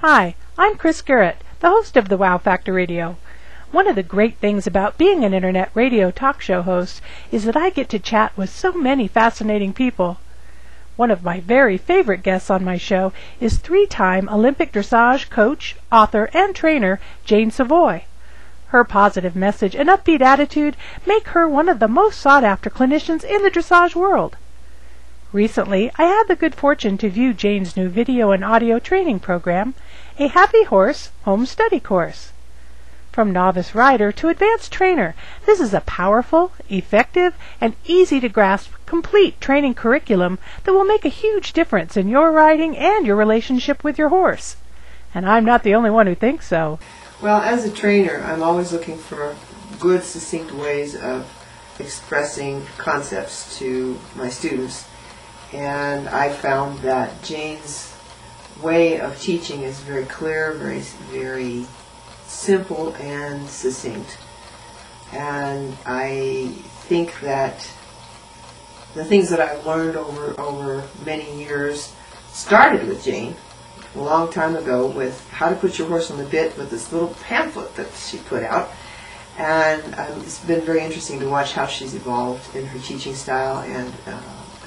Hi, I'm Chris Garrett, the host of the Wow Factor Radio. One of the great things about being an internet radio talk show host is that I get to chat with so many fascinating people. One of my very favorite guests on my show is three-time Olympic dressage coach, author, and trainer Jane Savoie. Her positive message and upbeat attitude make her one of the most sought-after clinicians in the dressage world. Recently, I had the good fortune to view Jane's new video and audio training program, A Happy Horse Home Study Course. From novice rider to advanced trainer, this is a powerful, effective, and easy-to-grasp complete training curriculum that will make a huge difference in your riding and your relationship with your horse. And I'm not the only one who thinks so. Well, as a trainer, I'm always looking for good, succinct ways of expressing concepts to my students. And I found that Jane's way of teaching is very clear, very simple and succinct. And I think that the things that I've learned over many years started with Jane a long time ago with how to put your horse on the bit with this little pamphlet that she put out. And it's been very interesting to watch how she's evolved in her teaching style and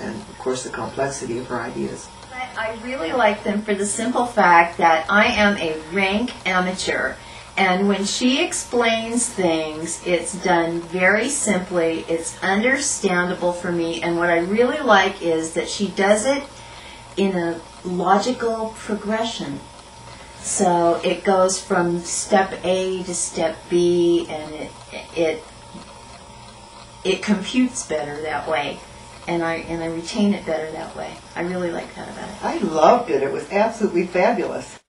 of course the complexity of her ideas. I really like them for the simple fact that I am a rank amateur, and when she explains things, it's done very simply, it's understandable for me, and what I really like is that she does it in a logical progression. So it goes from step A to step B, and it computes better that way. And I retain it better that way. I really like that about it. I loved it. It was absolutely fabulous.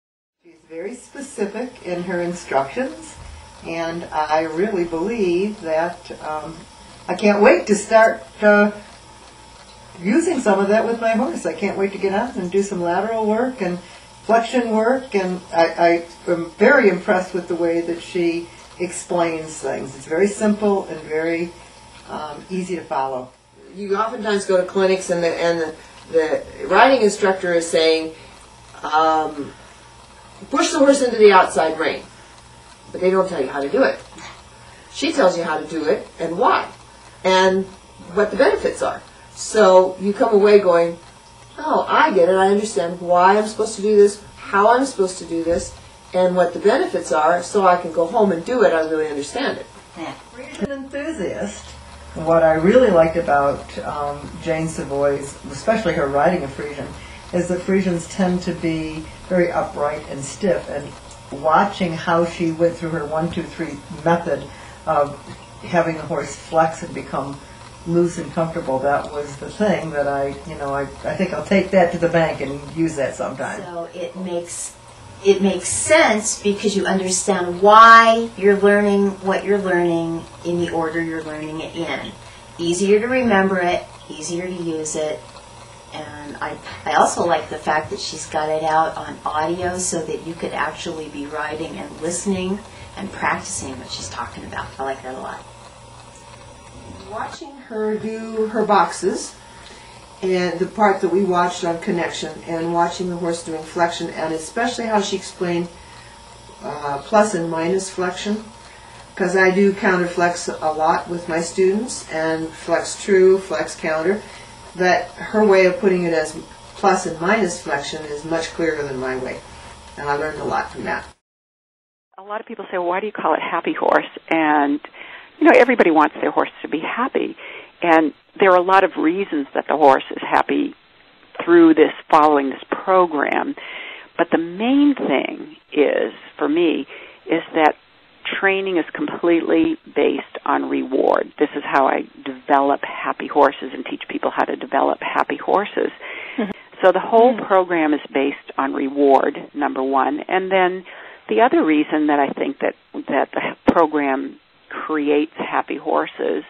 She's very specific in her instructions, and I really believe that I can't wait to start using some of that with my horse. I can't wait to get out and do some lateral work and flexion work, and I am very impressed with the way that she explains things. It's very simple and very easy to follow. You oftentimes go to clinics and the riding instructor is saying, push the horse into the outside rein. But they don't tell you how to do it. She tells you how to do it and why, and what the benefits are. So you come away going, oh, I get it. I understand why I'm supposed to do this, how I'm supposed to do this, and what the benefits are, so I can go home and do it. I really understand it. Yeah. Friesian enthusiast. What I really liked about Jane Savoie's, especially her riding of Friesian, is that Friesians tend to be very upright and stiff. And watching how she went through her 1, 2, 3 method of having the horse flex and become loose and comfortable, that was the thing that I think I'll take that to the bank and use that sometime. So it makes sense because you understand why you're learning what you're learning in the order you're learning it in. Easier to remember it, easier to use it, and I also like the fact that she's got it out on audio so that you could actually be riding and listening and practicing what she's talking about. I like that a lot. Watching her do her boxes, and the part that we watched on connection, and watching the horse doing flexion, and especially how she explained plus and minus flexion, because I do counter flex a lot with my students, and flex true, flex counter, that her way of putting it as plus and minus flexion is much clearer than my way, and I learned a lot from that. A lot of people say, well, why do you call it happy horse? And, everybody wants their horse to be happy. And there are a lot of reasons that the horse is happy through following this program. But the main thing is, for me, is that training is completely based on reward. This is how I develop happy horses and teach people how to develop happy horses. Mm-hmm. So the whole program is based on reward, number one. And then the other reason that I think that the program creates happy horses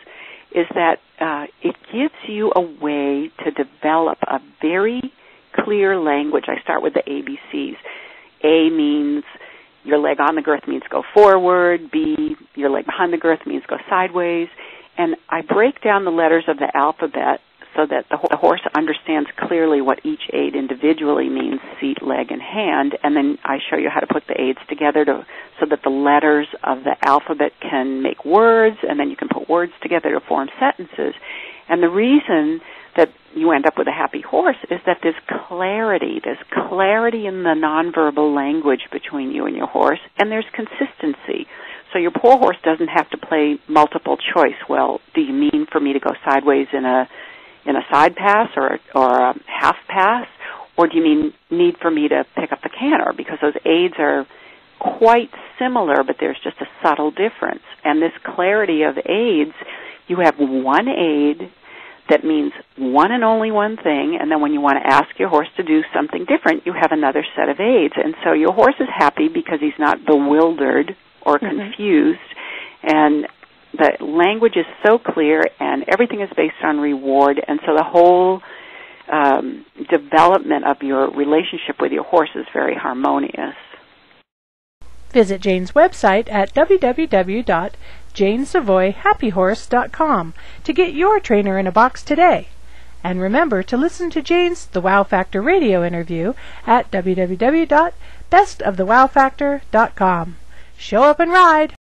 is that it gives you a way to develop a very clear language. I start with the ABCs. A means your leg on the girth means go forward. B, your leg behind the girth means go sideways. And I break down the letters of the alphabet so that the horse understands clearly what each aid individually means, seat, leg, and hand, and then I show you how to put the aids together so that the letters of the alphabet can make words, and then you can put words together to form sentences. And the reason that you end up with a happy horse is that there's clarity in the nonverbal language between you and your horse, and there's consistency. So your poor horse doesn't have to play multiple choice. Well, do you mean for me to go sideways in a side pass or a half pass, or do you need for me to pick up the canter? Because those aids are quite similar, but there's just a subtle difference. And this clarity of aids, you have one aid that means one and only one thing, and then when you want to ask your horse to do something different, you have another set of aids. And so your horse is happy because he's not bewildered or confused, and the language is so clear, and everything is based on reward, and so the whole development of your relationship with your horse is very harmonious. Visit Jane's website at www.janesavoiehappyhorse.com to get your trainer in a box today. And remember to listen to Jane's The Wow Factor radio interview at www.bestofthewowfactor.com. Show up and ride!